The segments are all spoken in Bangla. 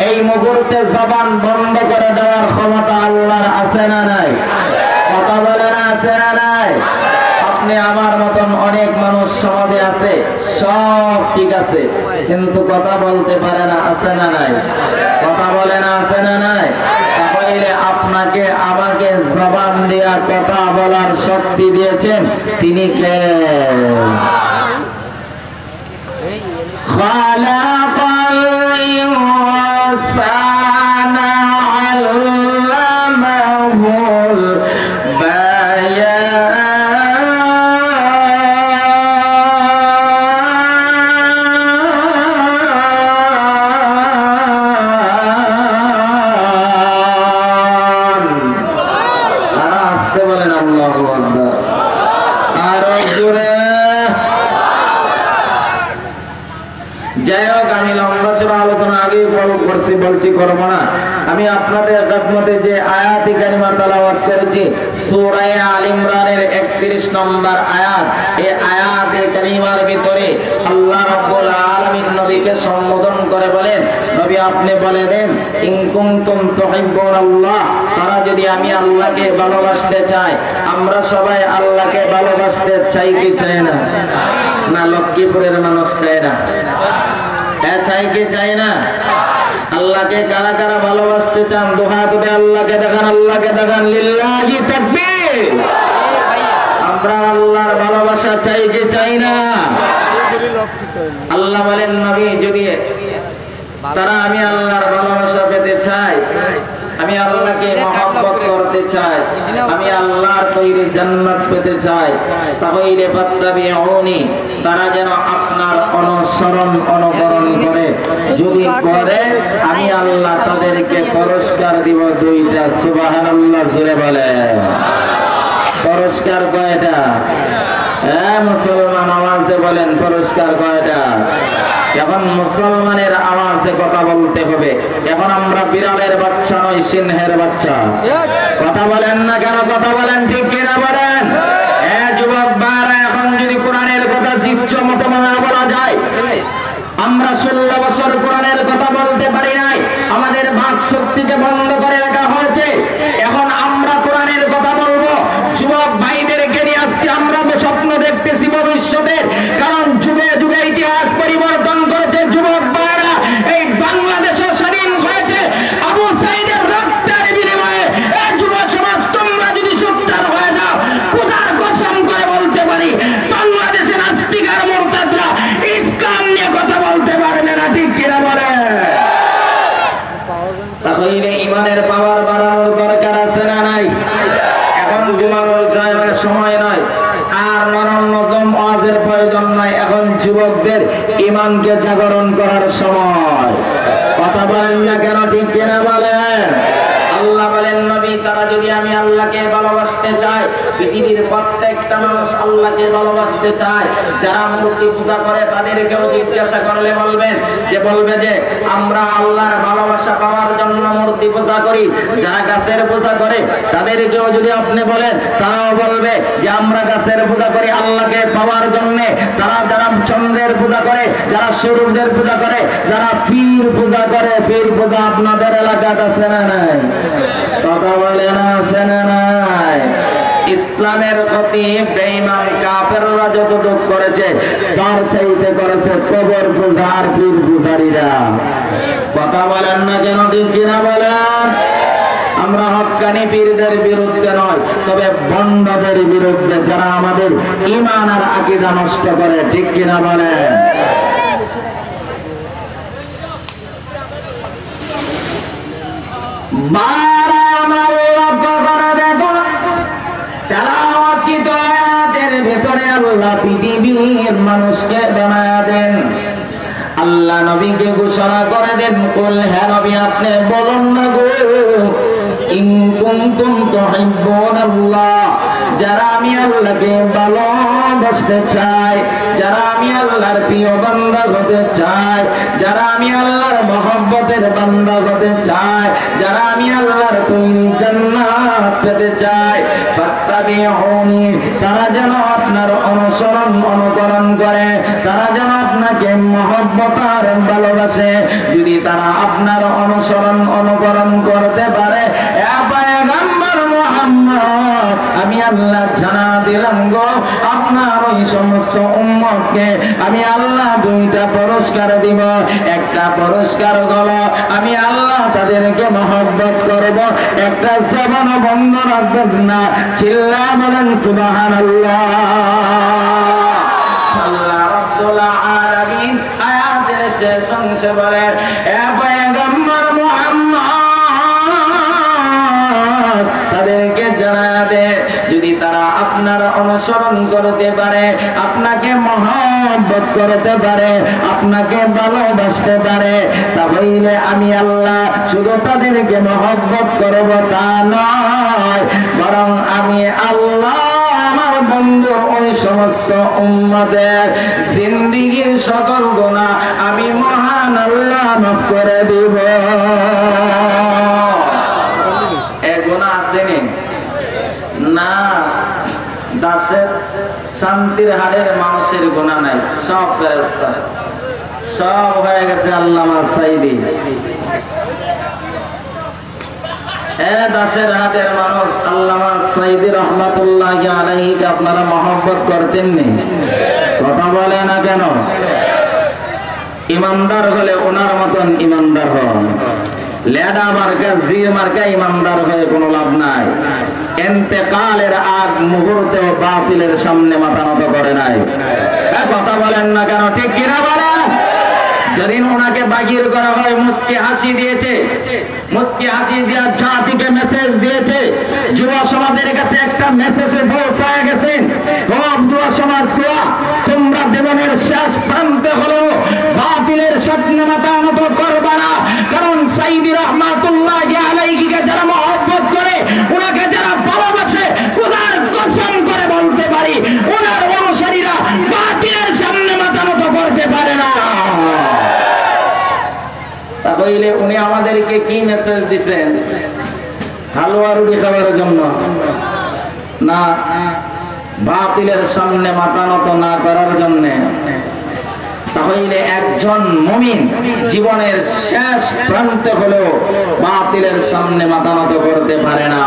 এই মুহূর্তে জবান বন্ধ করে দেওয়ার ক্ষমতা আল্লাহর আছে না নাই? কথা বলে না আছে না নাই? আপনি আমার মতন অনেক মানুষ সমাজে আছে, সব ঠিক আছে, কিন্তু কথা বলতে পারে না, আছে না নাই? কথা বলে না আছে না নাই? তাহলে আপনাকে আমাকে জবান দেয়া কথা বলার শক্তি দিয়েছেন তিনি কে? খালাকাল ইনসানা আল্লামাহুল বায়ান। আসতে বলেন আল্লাহু আকবার। আরো জোরে। যাই হোক, আমি লম্বা চড়া আলোচনা আগেই করছি, বলছি করবো না। আমি আপনাদের খেদমতে যে আয়াতে কারিমা তেলাওয়াত করেছি সূরা আল ইমরানের 31 নম্বর আয়াত, এই আয়াতে কারিমার ভিতরে আল্লাহ রাব্বুল আলামিন নবীকে সম্বোধন করে বলেন, নবী আপনি বলে দেন ইন কুনতুম তুহিব্বুনাল্লাহ, তারা যদি আমি আল্লাহকে ভালোবাসতে চাই। আমরা সবাই আল্লাহকে ভালোবাসতে চাই কি চাই না? না লক্ষ্মীপুরের মানুষ চায় না? চাই কি চাই না? আল্লাহকে কারা কারা ভালোবাসতে চান? দোহা তুলে আল্লাহকে দেখান, আল্লাহকে দেখান। লিল্লাহি তাকবীর। আমরা আল্লাহর ভালোবাসা চাই কি চাই না? আল্লাহ বলেন নবী যদি তারা আমি আল্লাহর ভালোবাসা পেতে চাই, আমি আল্লাহকে মহব্বত করতে চাই, আমি আল্লাহর তৈরি জান্নাত পেতে চাই, তাহলে ফাত্তাবিউনি, তারা যেন আপনার অনুসরণ অনুকরণ করে। যদি করে আমি আল্লাহ তাদেরকে পুরস্কার দিব দুইটা। সুবহানাল্লাহ জোরে বলে। পুরস্কার কয়টা? হ্যাঁ মুসলমান আওয়াজে বলেন পুরস্কার কয়টা? এখন মুসলমানের আওয়াজে কথা বলতে হবে। এখন আমরা বিড়ালের বাচ্চা নয়, সিংহের বাচ্চা। কথা বলেন না কেন? কথা বলেন ঠিক কিনা বলেন? যুবক ভাইরা, এখন যদি কোরআনের কথা ইচ্ছা মতো না বলা যায়, আমরা 16 বছর কোরআনের কথা বলতে পারি নাই, আমাদের বাক শক্তিকে বন্ধ করে রাখা হয়েছে। এখন আমরা কোরআনের কথা বলবো। যুবক ভাইদেরকে নিয়ে আজকে আমরা স্বপ্ন দেখতেছি ভবিষ্যতের, কারণ যুগে যুগে ইতিহাস পরিবর্তন করেছে। যুবক ভাইরা, এই বাংলাদেশও স্বাধীন হয়েছে আবু সাইদের রক্তের বিনিময়ে। এই যুব সমাজ তোমরা যদি সুত্রার হয়ে যাও, খোদার কসম করে বলতে পারি বাংলাদেশের নাস্তিক আর মুরতাদরা ইসলাম নিয়ে কথা বলতে পারবে না, ঠিক কিনা বলে? তাহলে ইমানের পাওয়ার বাড়ানোর দরকার আছে না নাই? এখন ঘুমানোর সময় নয়, আর নরম ওয়াজের প্রয়োজন নাই। এখন যুবকদের ইমানকে জাগরণ করার সময়। কথা বলেন না কেন? ঠিক কিনা বলেন? আল্লাহ বলেন নবী তারা যদি আমি আল্লাহকে ভালোবাসতে চাই, পৃথিবীর প্রত্যেকটা মানুষ আল্লাহকে ভালোবাসতে চায়। যারা মূর্তি পূজা করে তাদেরকেও জিজ্ঞাসা করলে বলবেন যে আমরা আল্লাহর ভালোবাসা পাওয়ার জন্য মূর্তি পূজা করি। যারা গাছের পূজা করে তাদেরকেও যদি আপনি বলেন, তারাও বলবে যে আমরা গাছের পূজা করি আল্লাহকে পাওয়ার জন্য। যারা চন্দ্রের পূজা করে, যারা সূর্যের পূজা করে, যারা পীর পূজা করে, পীর পূজা আপনাদের এলাকাতে আছে না নাই? কথা বলে না আছে না নাই? ইসলামের প্রতি বেঈমান কাফেররা যতটুকু করেছে তার চাইতে করেছে কবর পূজা আর পীর পূজারীরা। কথা বলেন না কেন? ঠিক কিনা বলেন? আমরা হক্কানি পীরদের বিরুদ্ধে নয়, তবে ভণ্ডদের বিরুদ্ধে, যারা আমাদের ঈমান আর আকীদা নষ্ট করে। ঠিক কিনা বলেন? পৃথিবীর মানুষকে বানায়া দেন। আল্লাহ নবীকে ঘোষণা করে দেন, কুল হে নবী আপনি বলুন না গো, ইন কুনতুম তুহিব্বুনাল্লাহ, যারা আমি আল্লাহকে ভালোবাসতে চাই, যারা আমি আল্লাহর প্রিয় বান্দা হতে চাই, যারা আমি আল্লাহর মহব্বতের বান্দা হতে চাই, যারা আমি আল্লাহর তৈরি জান্নাত পেতে চাই, ফাত্তাবিউনি, তারা যেন আপনার অনুসরণ অনুকরণ করে, তারা যেন আপনার আপনাকে মহব্বত আর ভালোবাসে, যদি তারা আপনার অনুসরণ অনুকরণ করতে পারে, আমি আল্লাহ জানা দিলাম গো, আপনার ওই সমস্ত উম্মতকে আমি আল্লাহ দুইটা পুরস্কার দিব। একটা পুরস্কার হলো আমি আল্লাহ তাদেরকে মহব্বত করব, একটা জবান বন্ধ রাখবেন না, চিল্লা বলেন সুবহানাল্লাহ। আল্লাহ রাব্বুল আলামিন আয়াতের শেষ অংশে বলেন, এ পয়গম্বর মুহাম্মদ তাদেরকে জানায়া দে, যদি তারা আপনার অনুসরণ করতে পারে, আপনাকে মহব্বত করতে পারে, আপনাকে ভালোবাসতে পারে, তাহলে আমি আল্লাহ শুধু তাদেরকে মহব্বত করব তা নয়, বরং আমি আল্লাহ আমার বন্ধু ওই সমস্ত উম্মতের জিন্দেগীর সকল গুনাহ আমি মহান আল্লাহ মাফ করে দিব। এ গুনাহ আছে না? দাসের শান্তির হাড়ের মানুষের গুনাহ নাই, সব ফেরেশতা, সব হয়ে গেছে আল্লামা সাইদি। দাসের হাটের মানুষ আল্লামা সাইদি রহমাতুল্লাহি আলাইহিকে আপনারা মহব্বত করতেন নি? কথা বলে না কেন? ইমানদার হলে ওনার মতন ইমানদার হন, লেডা মার্কা জির মার্কা ইমানদার হয়ে কোনো লাভ নাই। ইন্তেকালের আগ মুহূর্তেও বাতিলের সামনে মাথা নত করে নাই। কথা বলেন না কেন? ঠিক কিনা বলেন? যেদিন ওনাকে বাগির করা হয় মুস্কি হাসি দিয়েছে, মুস্কি হাসি দিয়া জাতিকে মেসেজ দিয়েছে, যুব সমাজের কাছে একটা মেসেজে পৌঁছায় গেছেন, ও যুব সমাজ তোমরা জীবনের শেষ প্রান্তে হলো বাতিলের সামনে মাথা নত করবা না, কারণ সাইদি রহমাতুল্লাহি আলাইহিকে যারা মহব্বত করে, ওনাকে যারা ভালোবাসে, খোদার কসম করে বলতে পারি ওনার অনুসারীরা বাতিলের সামনে মাথা নত করতে পারে না। তাহলে উনি আমাদেরকে কি মেসেজ দিচ্ছেন? হালুয়া রুটি খাবার জন্য না, বাতিলের সামনে মাথা নত না করার জন্য। তাহলে একজন মুমিন জীবনের শেষ প্রান্তে হলেও বাতিলের সামনে মাথা নত করতে পারে না।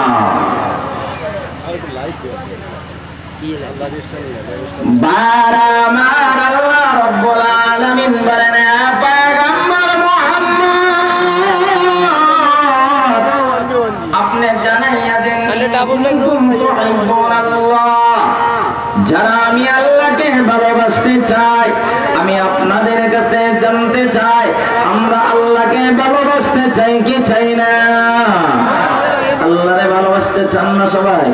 বারামার আল্লাহ রাব্বুল আলামিন বলেন, পয়গম্বর মুহাম্মদ আপনি জানাইয়া দেন, যারা আমি আল্লাহকে ভালোবাসতে চাই, আমি আপনাদের কাছে জানতে চাই আমরা আল্লাহকে ভালোবাসতে চাই কি চাই না? আল্লাহরে ভালোবাসতে চান না সবাই?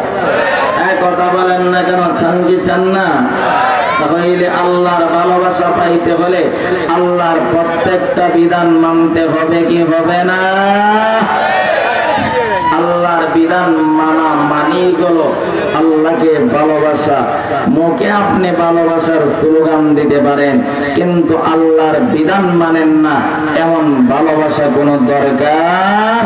কথা বলেন না কেন? চান কি চান না? তাহলে আল্লাহর ভালোবাসা পাইতে হলে আল্লাহর প্রত্যেকটা বিধান মানতে হবে কি হবে না? আল্লাহর বিধান মানা মানি গেল আল্লাহকে ভালোবাসা। মুখে আপনি ভালোবাসার স্লোগান দিতে পারেন, কিন্তু আল্লাহর বিধান মানেন না, এমন ভালোবাসা কোনো দরকার।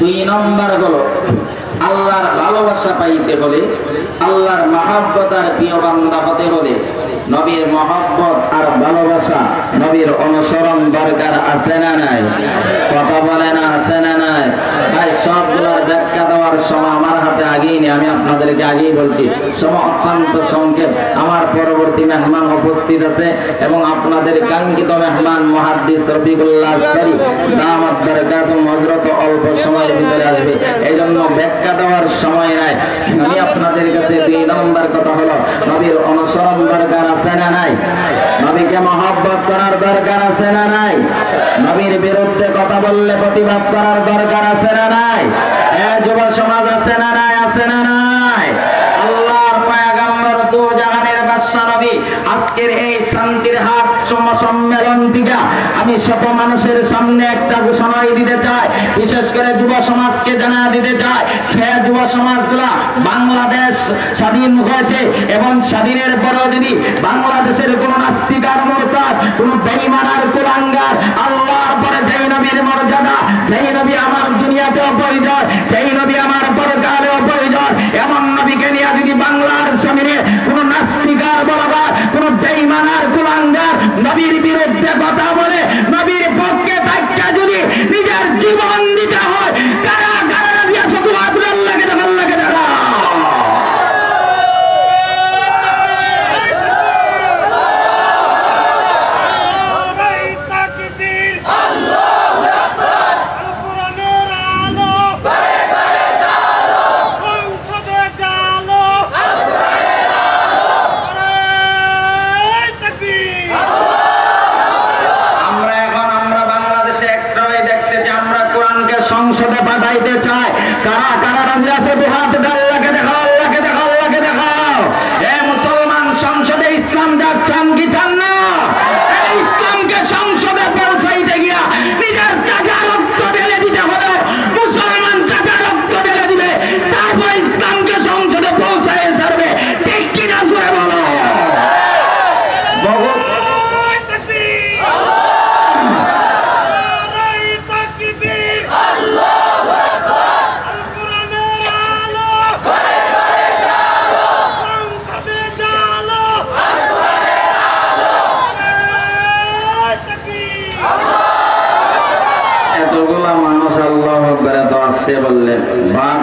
দুই নম্বর হলো আল্লাহর ভালোবাসা পাইতে হলে, আল্লাহর মহব্বত আর প্রিয় বান্দা হতে হলে নবীর মহব্বত আর ভালোবাসা, নবীর অনুসরণ দরকার আছে না নাই? কথা বলে না আছে না নাই? তাই সবগুলোর ব্যাখ্যা দেওয়ার সময় আমার হাতে আগেই নেই, আমি আপনাদেরকে আগেই বলছি, সময় অত্যন্ত সংক্ষেপ। আমার পরবর্তী মেহমান উপস্থিত আছে এবং আপনাদের কাঙ্ক্ষিত মেহমান মুহাদ্দিস রফিকুল্লাহ শরীফ দামাত বারাকাতুহু হযরত অল্প সময়ের ভিতরে আসবে, এই জন্য ব্যাখ্যা দেওয়ার সময় নাই। আমি আপনাদের কাছে দুই নম্বর কথা হলো নবীর অনুসরণ দরকার আছে না নাই? নবীকে মহব্বত করার দরকার আছে না নাই? নবীর বিরুদ্ধে কথা বললে প্রতিবাদ করার দরকার আছে না নাই? যুব সমাজ আছে না নাই? আছে না নাই? আল্লাহর পয়গম্বর দু জাহানের বাদশা নবী আজকের এই শান্তির হাট সম্মেলন থেকে আমি শত মানুষের সামনে একটা ঘোষণা দিতে চাই, বিশেষ করে যুব সমাজকে জানা দিতে চাই। সে যুব সমাজগুলা বাংলাদেশ স্বাধীন হয়েছে এবং স্বাধীনের পরেও যদি বাংলাদেশের কোন নাস্তিক আর মুরতাদ, কোন বেঈমান আর কুলাঙ্গার আল্লাহর পরে যেই নবীর মর্যাদা, যেই নবী আমার দুনিয়াতেও প্রয়োজন, যেই নবী আমার পরকালেও প্রয়োজন, এমন নবীকে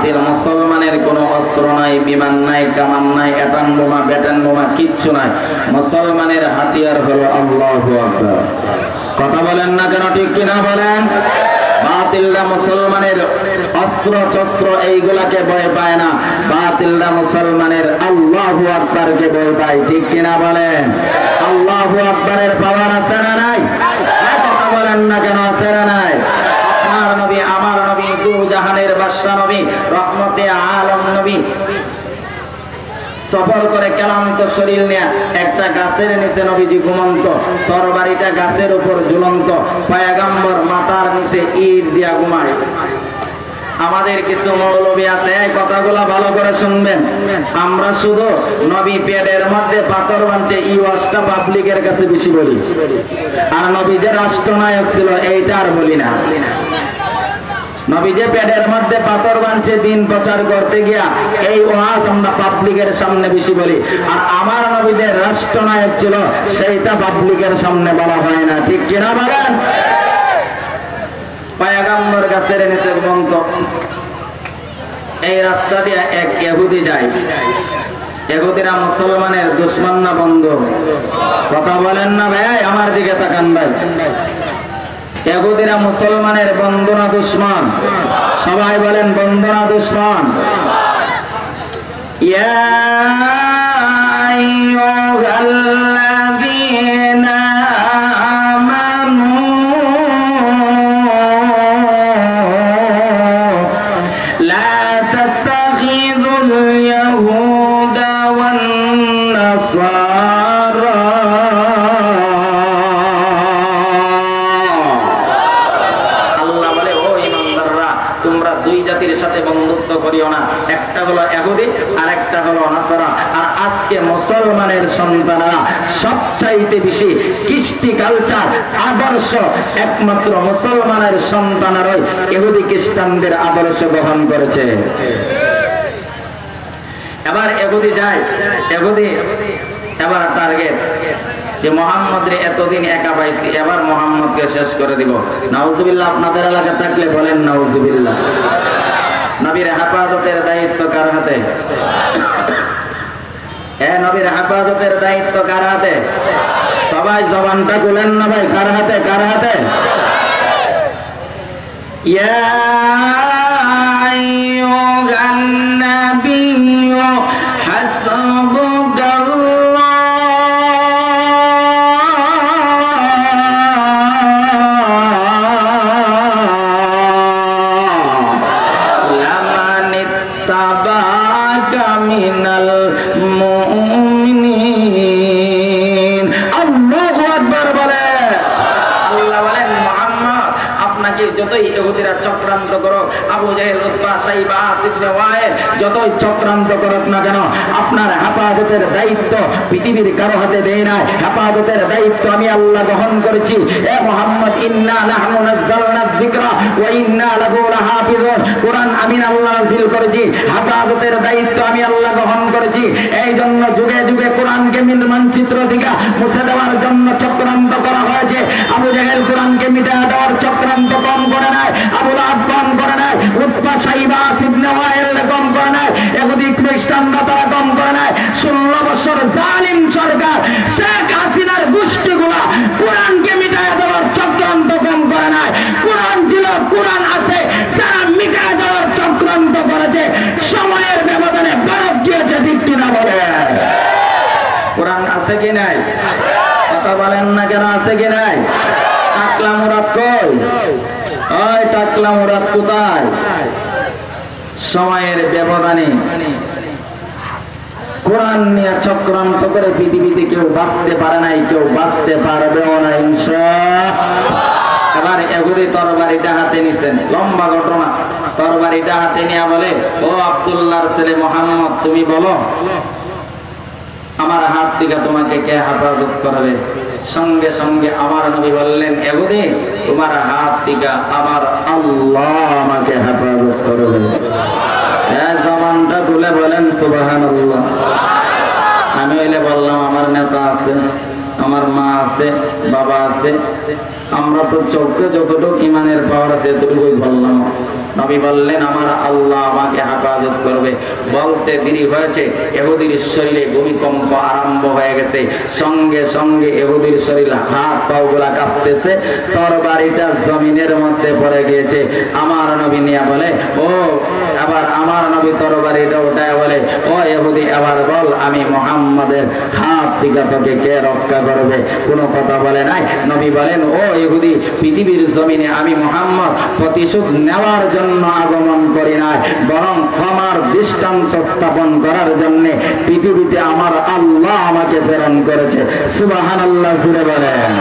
জাতির মুসলমানের কোনো অস্ত্র নাই, বিমান নাই, কামান নাই, অ্যাটম বোমা, ব্যাটন বোমা কিচ্ছু নাই। মুসলমানের হাতিয়ার হলো আল্লাহু আকবার। কথা বলেন না কেন, ঠিক কিনা বলেন? বাতিলরা মুসলমানের অস্ত্র শস্ত্র এইগুলাকে ভয় পায় না, বাতিলরা মুসলমানের আল্লাহু আকবারকে ভয় পায়, ঠিক কিনা বলেন? আল্লাহু আকবারের পাওয়ার আছে না নাই? কথা বলেন না কেন, আছে না নাই? আপনার নবী, আমার নবী, দু জাহানের বাদশা নবী, রহমতে আলম নবী সফর করে ক্লান্ত শরীর নিয়ে একটা গাছের নিচে নবীজি ঘুমন্ত, তরবারিটা গাছের উপর ঝুলন্ত, পয়গম্বর মাথার নিচে ইট দিয়া ঘুমায়। আমাদের কিছু মৌলবী আছে, এই কথাগুলা ভালো করে শুনবেন। আমরা শুধু নবী পেটের মধ্যে পাথর বাঁধছে এই ওয়াজটা পাবলিকের কাছে বেশি বলি, আর নবী যে রাষ্ট্রনায়ক ছিল এইটা আর বলি না। নবী যে পেটের মধ্যে পাথর বাঁধছে দিন প্রচার করতে গিয়া এই ওয়াজ আমরা পাবলিকের সামনে বেশি বলি, আর আমার নবী যে রাষ্ট্রনায়ক ছিল সেইটা পাবলিকের সামনে বলা হয় না, ঠিক কিনা বলেন? পয়গম্বর গাছের নিচে ঘুমন্ত। এই রাস্তা দিয়ে এক ইহুদি যায়। ইহুদিরা মুসলমানের দুশমন না বন্ধু? কথা বলেন না ভাই, আমার দিকে তাকান ভাই। ইহুদিরা মুসলমানের বন্ধু না দুশমন? সবাই বলেন বন্ধু না দুশমন? ইয়া আইয়ুহাল্লাযীনা আমানু লা তাত্তাখিযুল ইয়াহুদা ওয়ান নাসারা তোমরা দুই জাতির সাথে বন্ধুত্ব করিও না, একটা হলো ইহুদি আর একটা হলো নাসারা। আর আজকে মুসলমানের সন্তানরা সবচাইতে বেশি কৃষ্টি কালচার আদর্শ একমাত্র মুসলমানের সন্তানরাই ইহুদি খ্রিস্টানদের আদর্শ গ্রহণ করেছে। এবার ইহুদি যায়, ইহুদি এবার টার্গেট যে মোহাম্মদের এতদিন একা পাইছি, এবার মোহাম্মদকে শেষ করে দিব। নাউজুবিল্লাহ। আপনাদের এলাকা থাকলে বলেন নাউজুবিল্লাহ। নবীর হেফাজতের দায়িত্ব কার হাতে? নবীর হেফাজতের দায়িত্ব কার হাতে? সবাই জবানটা খুলেন না ভাই, কার হাতে? কার হাতে? ইয়া আইয়ুহান নাবিয়্যু হাসবুকা যতই ইহুদিরা চক্রান্ত করো, আবু জাহেল, উতবা, সাইবা, আসিফ ইবনে ওয়াইল যতই চক্রান্ত করুক না কেন, আপনার হেফাজতের দায়িত্ব পৃথিবীর কারো হাতে দেয় না। হেফাজতের দায়িত্ব আমি আল্লাহ গ্রহণ করেছি। এ মুহাম্মদ, ইন্না নাহনু নাযালনা যিকরা ওয়া ইন্না লাহু লাহাফিজুন, কোরআন আমি আল্লাহ নাযিল করেছি, হেফাজতের দায়িত্ব আমি আল্লাহ গ্রহণ করেছি। এই জন্য যুগে যুগে কোরআনকে মানচিত্র থেকে মুছে দেওয়ার জন্য চক্রান্ত করা হয়েছে। আবু জাহেল কোরআনকে মিটিয়ে দেওয়ার চক্রান্ত কম করে নাই, আবু লাহাব কম করে নাই, উতবা, সাইবা, আসিফ ইবনে ওয়াইল কম করে নাই, ইহুদি খ্রিস্টানরা তারা কম করে নাই। 16 বছর জালিম সরকার শেখ হাসিনার গোষ্ঠীগুলা কোরআনকে মিটিয়ে দেওয়ার চক্রান্ত কম করে নাই। কোরআন ছিল, কোরআন আছে, যারা মিটিয়ে দেওয়ার চক্রান্ত করেছে সময়ের ব্যবধানে বরফ দিয়েছে, ঠিক কিনা বলে? কোরআন আছে কি নাই? কথা বলেন না কেন, আছে কি নাই? টাকলা মুরাদ কই? ওই টাকলা মুরাদ কোথায়? সময়ের ব্যবধানে কোরআন নিয়ে চক্রান্ত করে পৃথিবীতে কেউ বাঁচতে পারে নাই, কেউ বাঁচতে পারবেও না ইনশাআল্লাহ। এবার ইহুদি তরবারিটা হাতে নিছেন, লম্বা ঘটনা। তরবারিটা হাতে নিয়ে বলে, ও আব্দুল্লাহর ছেলে মুহাম্মদ, তুমি বলো আমার হাত থেকে তোমাকে কে হেফাজত করবে? সঙ্গে সঙ্গে আমার নবী বললেন, ইহুদি, তোমার হাত থেকে আমার আল্লাহ আমাকে হেফাজত করবে। জবানটা খুলে বলেন সুবহানাল্লাহ। আমি হইলে বললাম আমার নেতা আছে, আমার মা আছে, বাবা আছে, আমরা তো চোখে যতটুকু ইমানের পাওয়ার আছে এতটুকুই বললাম। নবী বললেন আমার আল্লাহ আমাকে হেফাজত করবে। বলতে দেরি হয়েছে, ইহুদির শরীরে ভূমিকম্প আরম্ভ হয়ে গেছে। সঙ্গে সঙ্গে ইহুদির শরীর হাত পাও গুলা কাঁপতেছে, তরবারিটা জমিনের মধ্যে পড়ে গিয়েছে। আমার নবী নিয়ে বলে ও, আবার আমার নবী তরবারিটা উঠায় বলে ও ইহুদি, এবার বল আমি মুহাম্মাদের হাত থেকে তোকে কে রক্ষা করবে? কোনো কথা বলে নাই। নবী বলেন ও ইহুদি, পৃথিবীর জমিনে আমি মুহাম্মদ প্রতিশোধ নেওয়ার জন্য আগমন করি নাই, বরং ক্ষমার দৃষ্টান্ত স্থাপন করার জন্য পৃথিবীতে আমার আল্লাহ আমাকে প্রেরণ করেছে। সুবহানাল্লাহ জুড়ে বলেন।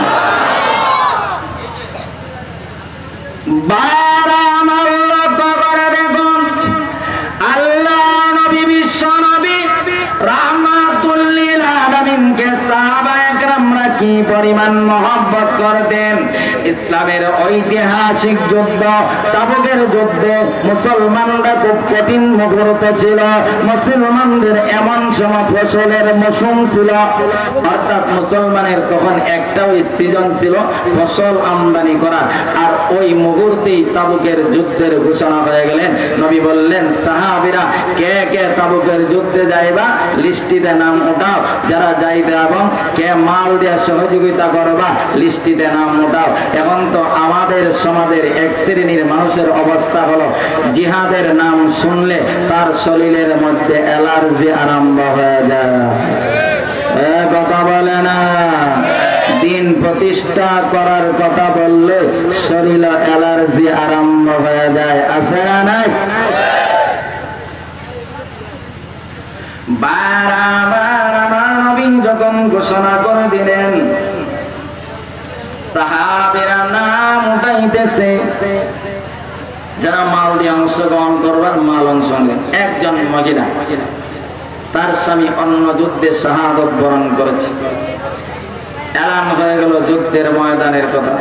আল্লাহ নবী বিশ্ব নবী রাহমাতুল লিল আলামিনকে সাহাবায়ে কেরামরা কি পরিমাণ মহব্বত করতেন। ইসলামের ঐতিহাসিক যুদ্ধ তাবুকের যুদ্ধে মুসলমানরা খুব কঠিন মুহূর্ত ছিল। মুসলমানদের এমন সময় ফসলের মৌসুম ছিল, অর্থাৎ মুসলমানের তখন একটাও সিজন ছিল ফসল আমদানি করা। আর ওই মুহূর্তেই তাবুকের যুদ্ধের ঘোষণা হয়ে গেলেন। নবী বললেন সাহাবীরা কে কে তাবুকের যুদ্ধে যাইবা লিস্টিতে নাম উঠাও, যারা যাইতে এবং কে মাল দিয়ে সহযোগিতা করবা লিস্টিতে নাম উঠাও। এখন তো আমাদের সমাজের এক শ্রেণীর মানুষের অবস্থা হলো জিহাদের নাম শুনলে তার শরীরের মধ্যে অ্যালার্জি আরম্ভ হয়ে যায়। কথা বলে না, দিন প্রতিষ্ঠা করার কথা বললে শরীরে অ্যালার্জি আরম্ভ হয়ে যায়। আছে না নাই? বারবার আমার নবী যখন ঘোষণা করে দিলেন, সাহাবীরা নাম উঠাইতেছে, যারা মাল দিয়ে অংশগ্রহণ করবার মাল অংশ নেয়। একজন মহিলা, তার স্বামী অন্য যুদ্ধে শাহাদত বরণ করেছে। এলান হয়ে গেল যুদ্ধের ময়দানের কথা।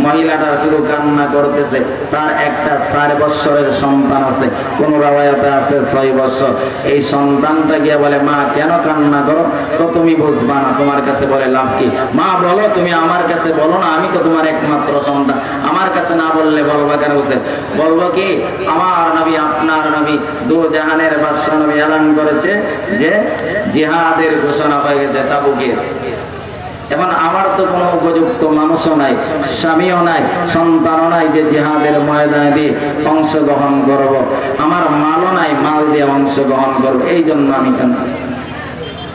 মহিলাটা শুধু কান্না করতেছে। তার একটা 4 বছরের সন্তান আছে, কোন রাওয়ায়াতে আছে 6 বছর। এই সন্তানটা গিয়ে বলে মা কেন কান্না করো? তো তুমি বুঝবা না, তোমার কাছে বলে লাভ কি? মা বলো, তুমি আমার কাছে বলো না, আমি তো তোমার একমাত্র সন্তান, আমার কাছে না বললে বলবা কেন? বলবো কি আমার নবী আপনার নবী দু জাহানের বাদশা নবী এলান করেছে যে জিহাদের ঘোষণা হয়ে গেছে তাবুকে। এখন আমার তো কোনো উপযুক্ত মানুষও নাই, স্বামীও নাই, সন্তানও নাই যে জিহাদের ময়দানে দিয়ে অংশগ্রহণ করব। আমার মালও নাই, মাল দিয়ে অংশগ্রহণ করব। এই জন্য আমি কেন?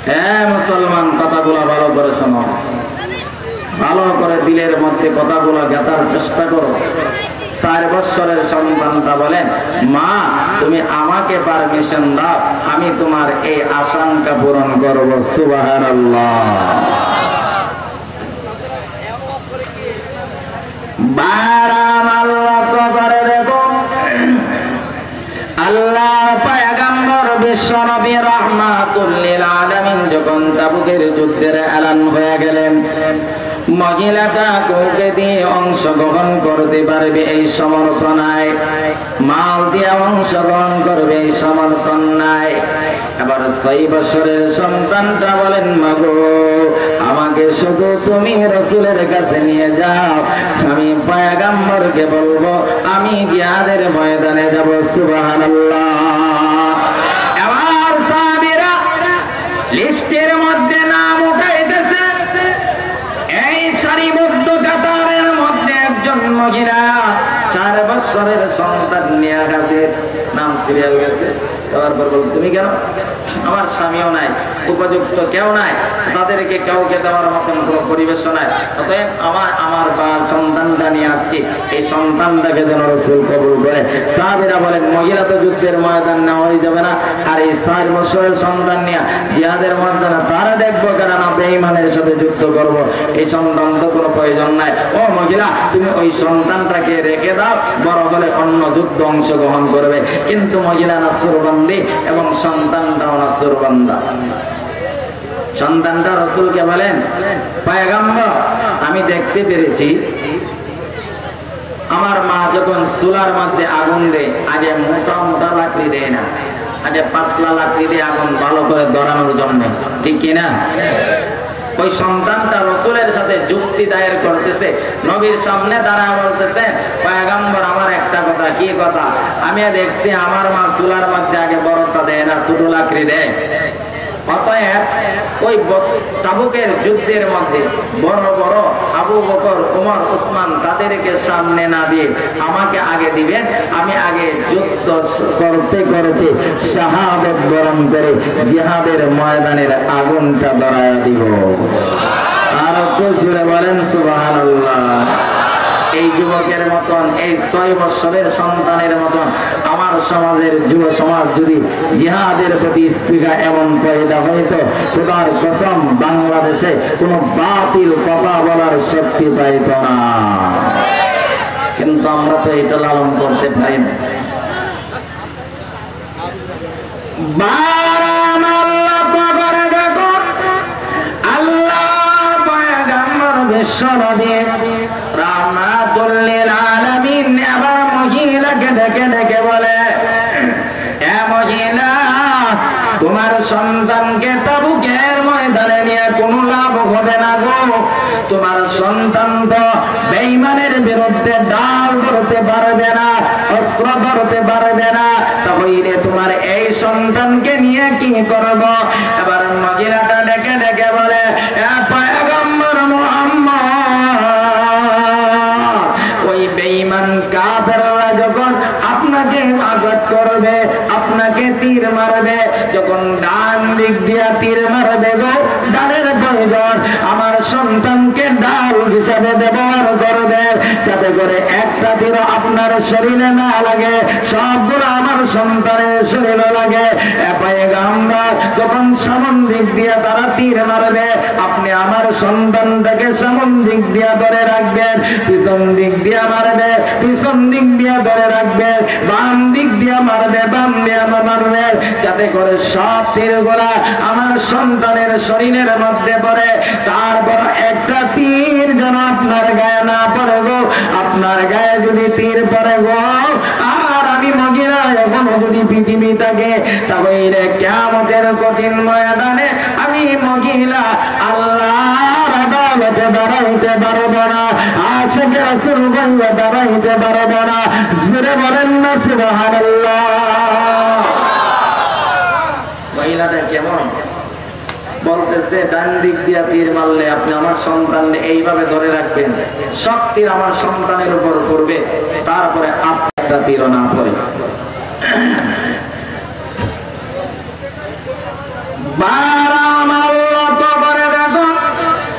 হ্যাঁ মুসলমান, কথাগুলো ভালো করে শোনো, ভালো করে দিলের মধ্যে কথাগুলো গেঁথার চেষ্টা করো। 4 বছরের সন্তানটা বলেন মা তুমি আমাকে পারমিশন দাও, আমি তোমার এই আশঙ্কা পূরণ করব। সুবহানাল্লাহ। আল্লাহ পয়গম্বর বিশ্ব নবী রাহমাতুল লিল আলামিন যখন তাবুকের যুদ্ধের এলান হয়ে গেলেন, মহিলাটা কাউকে দিয়ে অংশগ্রহণ করতে পারবে এই সমর্থন নাই, মাল দিয়ে অংশগ্রহণ করবে এই সমর্থন নাই। এবার 6 বছরের সন্তানটা বলেন মাগো আমাকে শুধু তুমি রাসূলের কাছে নিয়ে যাও, আমি পয়গম্বরকে বলবো আমি জিহাদের ময়দানে যাব। সুবহানাল্লাহ। এবার সাহাবীরা লিস্টের মধ্যে নাম উঠাইতেছে। এই সারিবদ্ধ কাতারের মধ্যে একজন মহিলা 4 বছরের সন্তান নিয়ে হাজির, নাম সিরিয়াল গেছে। তারপর বল তুমি কেন? আমার স্বামীও নাই, উপযুক্ত কেউ নাই, তাদেরকে কাউকে দেওয়ার মতন কোনো পরিবেশ নাই, অতএব আমার সন্তানটা নিয়ে আসছি, এই সন্তানটাকে যেন রাসূল কবুল করে। সাহাবীরা বলেন মহিলা তো যুদ্ধের ময়দান নেওয়াই যাবে না, আর এই 4 বছরের সন্তান নিয়ে জিহাদের ময়দানে তারা দেখবো কেন না বেঈমানের সাথে যুদ্ধ করব, এই সন্তান তো কোনো প্রয়োজন নাই। ও মহিলা তুমি ওই সন্তানটাকে রেখে দাও, বড় হলে অন্য যুদ্ধ অংশগ্রহণ করবে। কিন্তু মহিলা নাসরবান্দি এবং সন্তানটাও নাসরবান্দা। সন্তানটা রাসূলকে বলেন পয়গম্বর আমি দেখতে পেরেছি আমার মা যখন চুলার মধ্যে আগুন দেয় আগে মোটা মোটা লাকড়ি দেয় না, আগে পাতলা লাকড়ি দিয়ে আগুন ভালো করে ধরানোর জন্য, ঠিক কিনা? ওই সন্তানটা রাসূলের সাথে যুক্তি দায়ের করতেছে, নবীর সামনে দাঁড়ায় বলতেছে, পয়গম্বর আমার একটা কথা। কি কথা? আমি দেখছি আমার মা চুলার মধ্যে আগে বড়টা দেয় না, ছোট লাকড়ি দেয়। অতএব ওই তাবুকের যুদ্ধের মধ্যে বড় বড় আবু বকর, ওমর, উসমান তাদেরকে সামনে না দিয়ে আমাকে আগে দিবেন, আমি আগে যুদ্ধ করতে করতে শাহাদাত বরণ করে জিহাদের ময়দানের আগুনটা ধরায়া দিব। আর জোরে বলেন সুবহানাল্লাহ। এই যুবকের মতন, এই 6 বছরের সন্তানের মতন আমার সমাজের যুব সমাজ যদি জিহাদের প্রতি স্পৃহা এমন পয়দা হইতো, খোদার কসম বাংলাদেশে কোনো বাতিল কথা বলার শক্তি পাইত না। কিন্তু আমরা তো এটা লালন করতে পারি না। বিশ্বনবী রাহমাতুল লিল আলামিন আবার মহিলাকে ডেকে ডেকে বলে, এ মহিলা, তোমার সন্তানকে তাবুকের ময়দানে নিয়ে কোনো লাভ হবে না গো। তোমার সন্তান তো বেঈমানের বিরুদ্ধে ঢাল ধরতে পারবে না, অস্ত্র ধরতে পারবে না, তাহলে তোমার এই সন্তানকে নিয়ে কি করব? এবার মহিলাটা ডেকে ডেকে বলে, এ পয়গম্বর মুহাম্মদ, ওই বেঈমান কাফেররা যখন আপনাকে আঘাত করবে, আপনাকে তীর মারবে, যখন ডান দিক দিয়া তীর মারবে গো, ডানের প্রয়োজন আমার সন্তানকে ডাল হিসাবে ব্যবহার করবে, যাতে করে একটা তীর আপনার শরীরে না লাগে, সবগুলো আমার সন্তানের শরীরে লাগে। পয়গম্বর, যখন সামন দিক দিয়া তারা তীর মারবে, আপনি আমার সন্তানটাকে সামন দিক দিয়া ধরে রাখবেন, পিছন দিক দিয়া মারবে, পিছন দিক দিয়া ধরে রাখবেন, বাম দিক দিয়া মারবে, বাম দিয়া মারবে, যাতে করে সব তীরগুলা আমার সন্তানের শরীরের মধ্যে পড়ে। তারপর একটা তীর যেন আপনার গায়ে না পড়ে গো। আপনার গায়ে যদি তীর পড়ে গো, আর আমি মহিলা এখনো যদি পৃথিবী থাকে, তাহলে কিয়ামতের কঠিন ময়দানে আমি মহিলা আল্লাহর আদালতে দাঁড়াইতে পারবো না, আশিকে রাসূল হইয়া দাঁড়াইতে পারবো না। জোরে বলেন না সুবহানাল্লাহ। মহিলাটা কেমন বলতেছে, ডান দিক দিয়া তীর মারলে আপনি আমার সন্তান এইভাবে ধরে রাখবেন, সব তীর আমার সন্তানের উপর পড়বে, তারপরে আপনার তীর না পড়ে।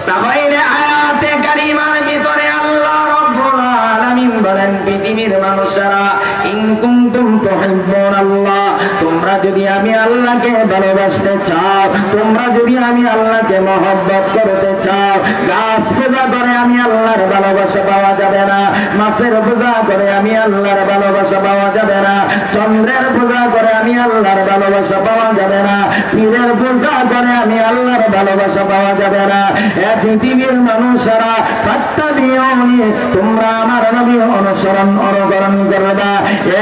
তাহলে আয়াতে কারিমার ভিতরে আল্লাহ রাব্বুল আলামিন বলেন, পৃথিবীর মানুষেরা, ইন কুনতুম তুহিব্বুনাল্লাহ, তোমরা যদি আমি আল্লাহকে ভালোবাসতে চাও, তোমরা যদি আমি আল্লাহকে মহব্বত করতে চাও, গাছ পূজা করে আমি আল্লাহর ভালোবাসা পাওয়া যাবে না, মাছের পূজা করে আমি আল্লাহর ভালোবাসা পাওয়া যাবে না, চন্দ্রের পূজা করে আমি আল্লাহর ভালোবাসা পাওয়া যাবে না, পীরের পূজা করে আমি আল্লাহর ভালোবাসা পাওয়া যাবে না। এ পৃথিবীর মানুষেরা, ফাত্তাবিউনি, তোমরা আমার নবী অনুসরণ অনুকরণ করবা।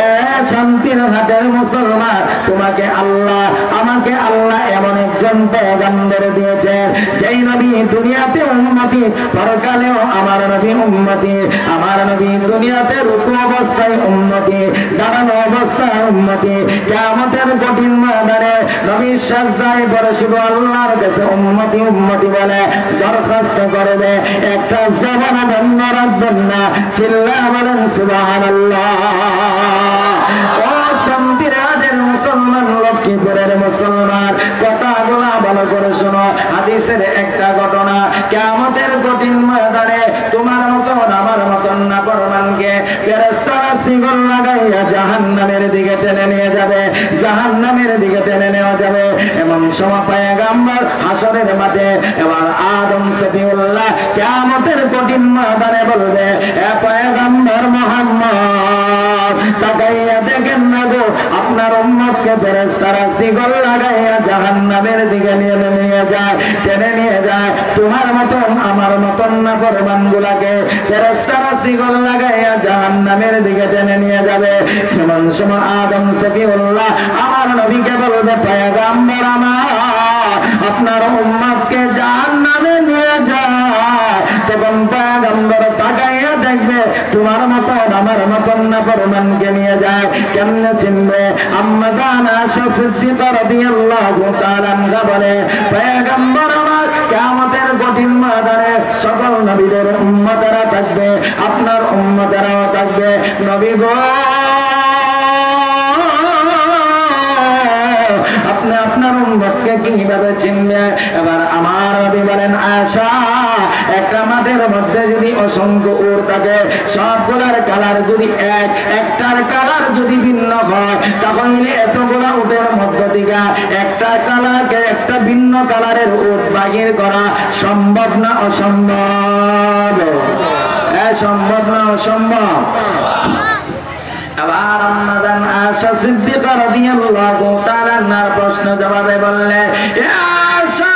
এ শান্তির হাটের মুসলমান, তোমাকে আল্লাহ, আমাকে আল্লাহ এমন একজন পয়গম্বর দিয়েছেন, যেই নবী দুনিয়াতে উম্মতি, পরকালেও আমার নবী উম্মতি। আমার নবী দুনিয়াতে রুকু অবস্থায় উম্মতি, দাঁড়ানো অবস্থায় উম্মতি, কিয়ামতের কঠিন ময়দানে নবী সাজদায় পড়ে শুধু আল্লাহর কাছে উম্মতি উম্মতি বলে দরখাস্ত করবে। একটা জবান বন্ধ রাখবেন না, চিল্লায়া বলেন সুবহানাল্লাহ। ও শান্তির হাটের মুসলমান, লক্ষ্মীপুরের মুসলমান, কথাগুলো ভালো করে শোনো। হাদিসের একটা ঘটনা, কিয়ামতের কঠিন ময়দানে তোমার মতন আমার মতন নাফরমানকে ফেরেশতারা শিকল লাগাইয়া জাহান্নামের দিকে টেনে নিয়ে যাবে, জাহান্নামের দিকে টেনে নেওয়া যাবে। এমন সময় পয়গম্বর হাসরের মাঠে, এবার আদম সফিউল্লাহ কিয়ামতের কঠিন ময়দানে বলবে, এ পয়গম্বর মুহাম্মদ, তাকাইয়া দেখেন না গো, আপনার উম্মতকে ফেরেশতারা শিকল লাগাইয়া জাহান্নামের দিকে নিয়ে যায়, টেনে নিয়ে যায়। তোমার মতন আমার মতন নাফরমানগুলোকে ফেরেশতারা শিকল লাগাইয়া জাহান্নামের দিকে টেনে নিয়ে যাবে। সেমন সময় আদম সফিউল্লাহ আমার নবীকে বলবে, পয়গম্বর আমার, আপনার উম্মতকে জাহান্নামে নাফরমানকে নিয়ে যায় কেমনে চিনবে? আম্মা জান আয়েশা সিদ্দিকা রাদিয়াল্লাহু তাআলা আনহা বলে পয়গম্বর আমার কিয়ামতের কঠিন ময়দানে সকল নবীদের উম্মতেরা থাকবে, আপনার উম্মতেরাও থাকবে। নবী গো আপনি আপনার উম্মতকে কিভাবে চিনবে? এবার আমার নবী বলেন আয়েশা একটা মাঠের মধ্যে যদি অসংখ্য উট থাকে, সবগুলার কালার যদি একটার কালার যদি ভিন্ন হয়, তাহলে এতগুলা উটের মধ্য থেকে একটা কালারকে একটা ভিন্ন কালারের উট বাগির করা সম্ভব না অসম্ভব? সম্ভব না অসম্ভব? আবার আম্মা জান আয়েশা সিদ্দিকা রাদিয়াল্লাহু তাআলা আনহার প্রশ্ন জবাবে বললেন আয়েশা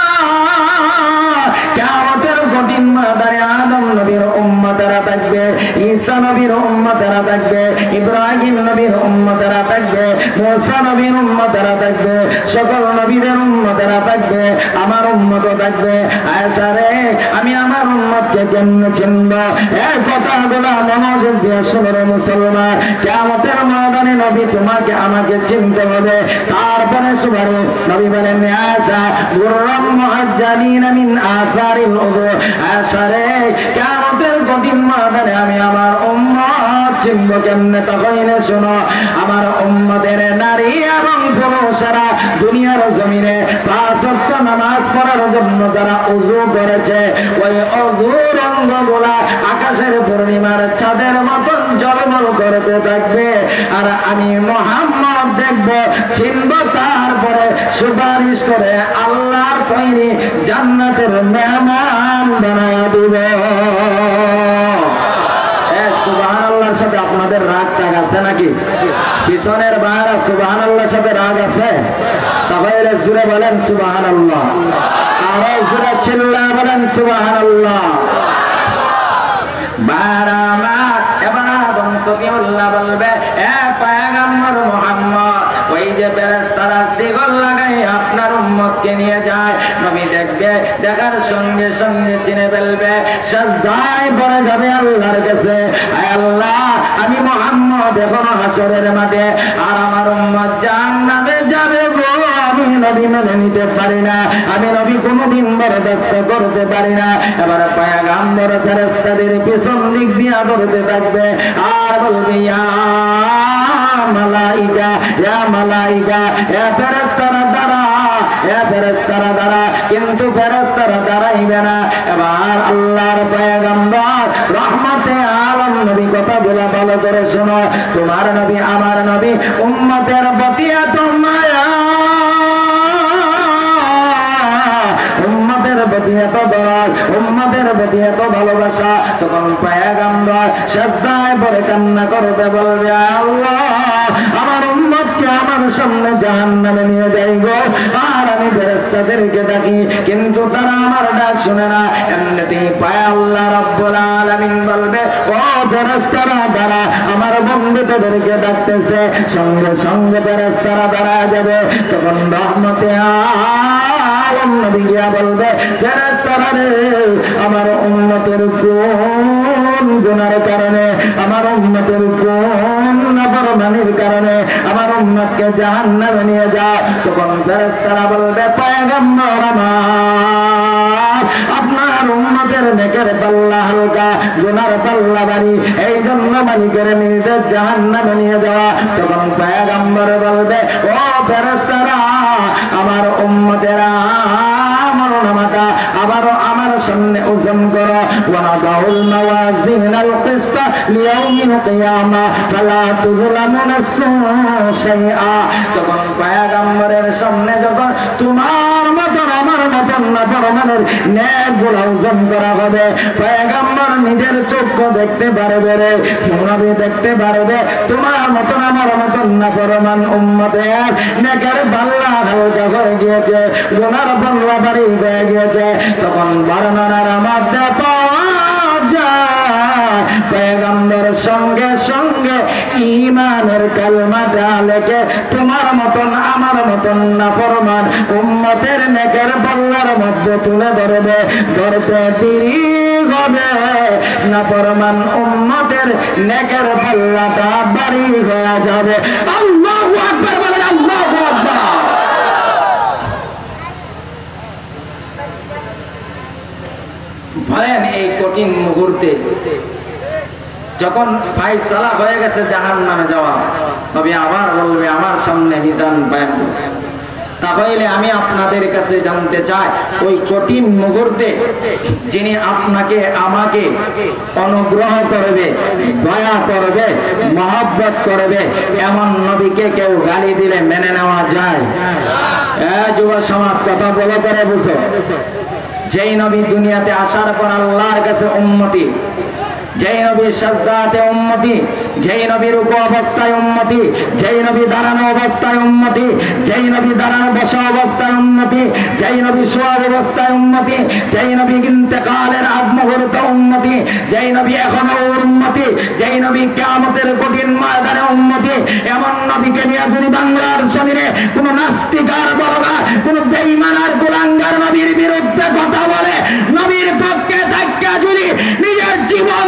কিয়ামতের কঠিন ময়দানে আদম নবীর উম্মতেরা থাকবে, ঈসা নবীর উম্মতেরা থাকবে, ইব্রাহিম নবীর উম্মতেরা থাকবে, মুসা নবীর উম্মতেরা থাকবে, সকল নবীদের উম্মতেরা থাকবে, আমার উম্মতও থাকবে। আয়েশা রে আমি আমার উম্মতকে কেমনে চিনব? এই কথাগুলো মনোযোগ দিয়ে শোনো মুসলমান। কিয়ামতের ময়দানে নবী তোমাকে আমাকে চিনতে হবে। তারপরে সুবহান নবী বলেন আয়েশা গুররাম মুআজ্জালিন মিন আসারিল উযু। আয়েশা রে কিয়ামতের কঠিন ময়দানে আমি আমার উম্মত চিনব কেমনে? তাহলে শোনো আমার উম্মতের নারী এবং পুরুষেরা দুনিয়ার জমিনে 5 ওয়াক্ত নামাজ পড়ার জন্য যারা ওযু করেছে, ওই ওযুর অঙ্গগুলা আকাশের পূর্ণিমার চাঁদের মতন ঝলমল করতে থাকবে। আর আমি মুহাম্মদ দেখব, চিনব, তারপরে সুপারিশ করে আল্লাহর তৈরি জান্নাতের মেহমান বানায় দিব। সুবহানাল্লাহর সাথে আপনাদের রাগ টাগ আছে নাকি? পিছনের বাইরে সুবহানাল্লাহর সাথে রাগ আছে? তাহলে জুড়ে বলেন সুবহানাল্লাহ, আরো জুড়ে চিল্লা বলেন সুবহানাল্লাহ। বলবে এ পয়গম্বর মুহাম্মদ, ওই যে ফেরেশতারা শিকল লাগাই আপনার উম্মতকে নিয়ে যায়, নবী দেখবে, দেখার সঙ্গে সঙ্গে চিনে ফেলবে, সাজদায় পড়ে যাবে আল্লাহর কাছে, আয় আল্লাহ আমি মুহাম্মদ এখনো হাসরের মাঠে, আর আমার উম্মত জান্নাতে যাবে গো, আমি নবী মেনে নিতে পারি না, আমি নবী কোনোদিন বরদাস্ত করতে পারি না। এবার পয়গম্বর ফেরেশতাদের পিছন দিক দিয়ে ধরতে থাকবে আর বলবে ইয়া মালাইকা, ইয়া মালাইকা, এ ফেরেশতারা দাঁড়া, এ ফেরেশতারা দাঁড়া, কিন্তু ফেরেশতারা দাঁড়াইবে না। এবার আল্লাহর পয়গম্বর রহমতে আলম নবী কথা বলা ভালো করে শোনো, তোমার নবী আমার নবী উম্মতের প্রতি এত মায়া, উম্মতের প্রতি এত দরদ, উম্মতের প্রতি এত ভালোবাসা, তখন পয়গম্বর সিজদায় পড়ে কান্না করতে বলবে আল্লাহ আমার উম্মতকে আমার সামনে জাহান্নামে নিয়ে যাই গো, আর আমি ফেরেশতাদেরকে ডাকি কিন্তু তারা আমার ডাক শুনে না। এমনিতেই পায় আল্লাহ রাব্বুল আলামিন বলবে ও ফেরেশতারা দাঁড়া, আমার বন্ধু তোদেরকে ডাকতেছে, সঙ্গে সঙ্গে ফেরেশতারা দাঁড়ায় যাবে। তখন রহমতে আলম নবী গিয়া বলবে ফেরেশতারা রে আমার উম্মতের কোন গুনার কারণে, আমার উম্মতের কোন নাফরমানির কারণে আমার উম্মতকে জাহান্নামে নিয়ে যাও। তখন ফেরেশতারা বলবে পয়গম্বর আমার আপনার উম্মতের নেকের পাল্লা হালকা, গুনার পাল্লা ভারী, এই জন্য মালিকের নিজের জাহান্নামে নিয়ে যাওয়া। তখন পয়গম্বর বলবে ও ফেরেশতারা আমার উম্মতেরা আমার নামাটা আবারও আমার সামনে ওজন করো, ওয়ানাদাউল মাওয়াজিনাল কিসতা লিয়াউমিল কিয়ামা ফালা তুযলামু নাফসুন শাইআ। তখন পয়গম্বরের সামনে যখন তোমার মতন আমার মতন নাফরমানের নেকগুলো ওজন করা হবে, পয়গম্বর নিজের চক্ষু দেখতে পারবে রে, নবী দেখতে পারবে তোমার মতন আমার মতন নাফরমান উম্মতের নেকের পাল্লা হালকা হয়ে গিয়েছে, গুনার পাল্লা ভারী হয়ে গিয়েছে। তখন বর্ণনার মধ্যে পাওয়া যায় পয়গম্বর সঙ্গে সঙ্গে ঈমানের কালমাটা লেখে তোমার মতন আমার মতন নাফরমান উম্মতের নেকের পাল্লার মধ্যে তুলে ধরবে, ধরতে 30 হবে, নাফরমান উম্মতের নেকের পাল্লাটা ভারী হয়ে যাবে। আল্লাহু আকবার বলেন, আল্লাহু আকবার। বলেন এই কঠিন মুহূর্তে যখন ফায়সালা হয়ে গেছে জাহান্নামে যাওয়া, তবে আবার বলবে আমার সামনে মিজান পায়। তাহলে আমি আপনাদের কাছে জানতে চাই, ওই কঠিন মুহূর্তে যিনি আপনাকে আমাকে অনুগ্রহ করবে, দয়া করবে, মহব্বত করবে, এমন নবীকে কেউ গালি দিলে মেনে নেওয়া যায়? যুব সমাজ কথা বলে করে বুঝো, যেই নবী দুনিয়াতে আসার পর আল্লাহর কাছে উম্মতি, যেই নবী সাজদাতে উম্মতি, যেই নবী রুকু অবস্থায় উম্মতি, যেই নবী দাঁড়ানো অবস্থায় উম্মতি, যেই নবী দাঁড়ানো বসা অবস্থায় উম্মতি, যেই নবী শোয়া অবস্থায় উম্মতি, যেই নবী ইন্তেকালের আগ মুহূর্তে উম্মতি, যেই নবী এখনো উম্মতি, যেই নবী কিয়ামতের কঠিন ময়দানে উম্মতি, এমন নবীকে নিয়ে যদি বাংলার জমিনে কোন নাস্তিকার বলবা, কোন বেঈমান আর কুলাঙ্গার নবীর বিরুদ্ধে কথা বলে, নবীর পক্ষে থাকা যদি নিজের জীবন